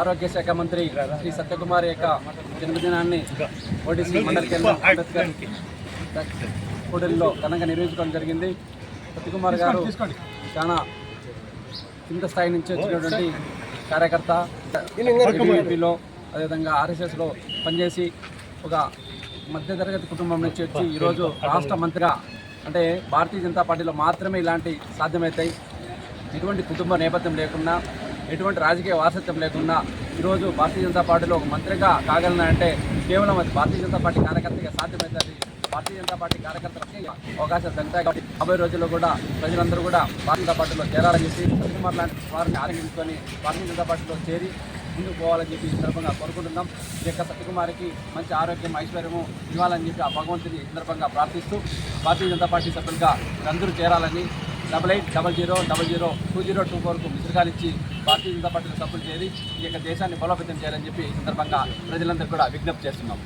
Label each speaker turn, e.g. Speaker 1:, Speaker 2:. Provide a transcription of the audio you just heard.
Speaker 1: ఆరోగ్య శాఖ మంత్రి శ్రీ సత్యకుమార్ యొక్క జన్మదినాన్ని ఓడిసి మండల కేంద్రం అంబేద్కర్ కూడలిలో ఘనంగా నిర్వహించుకోవడం జరిగింది. సత్యకుమార్ గారు చాలా కింద స్థాయి నుంచి వచ్చినటువంటి కార్యకర్త. టీడీపీలో అదేవిధంగా ఆర్ఎస్ఎస్లో పనిచేసి ఒక మధ్యతరగతి కుటుంబం నుంచి వచ్చి ఈరోజు రాష్ట్ర మంత్రిగా, అంటే భారతీయ జనతా పార్టీలో మాత్రమే ఇలాంటి సాధ్యమవుతాయి. ఎటువంటి కుటుంబ నేపథ్యం లేకుండా, ఎటువంటి రాజకీయ వారసత్వం లేకుండా ఈరోజు భారతీయ జనతా పార్టీలో ఒక మంత్రిగా కాగలనంటే కేవలం అది భారతీయ జనతా పార్టీ కార్యకర్తగా సాధ్యమవుతుంది. భారతీయ జనతా పార్టీ కార్యకర్తలకి అవకాశాలు దక్కుతాయి. కాబట్టి రాబోయే రోజుల్లో కూడా ప్రజలందరూ కూడా భారతీయ జనతా పార్టీలో చేరాలని చెప్పి సత్యకుమార్ లాంటి వారిని ఆరంభించుకొని భారతీయ జనతా పార్టీలో చేరి ముందుకు పోవాలని చెప్పి ఈ సందర్భంగా కోరుకుంటున్నాం. ఈ యొక్క సత్యకుమారికి మంచి ఆరోగ్యం, ఐశ్వర్యము ఇవ్వాలని చెప్పి ఆ భగవంతుని సందర్భంగా ప్రార్థిస్తూ భారతీయ జనతా పార్టీ సభ్యులుగా అందరూ చేరాలని 8800002024కు మిస్డ్ భారతీయ జనతా పార్టీలో సభ్యులు చేరి ఈ యొక్క దేశాన్ని బలోపేతం చేయాలని చెప్పి ఈ సందర్భంగా ప్రజలందరూ కూడా విజ్ఞప్తి చేస్తున్నాం.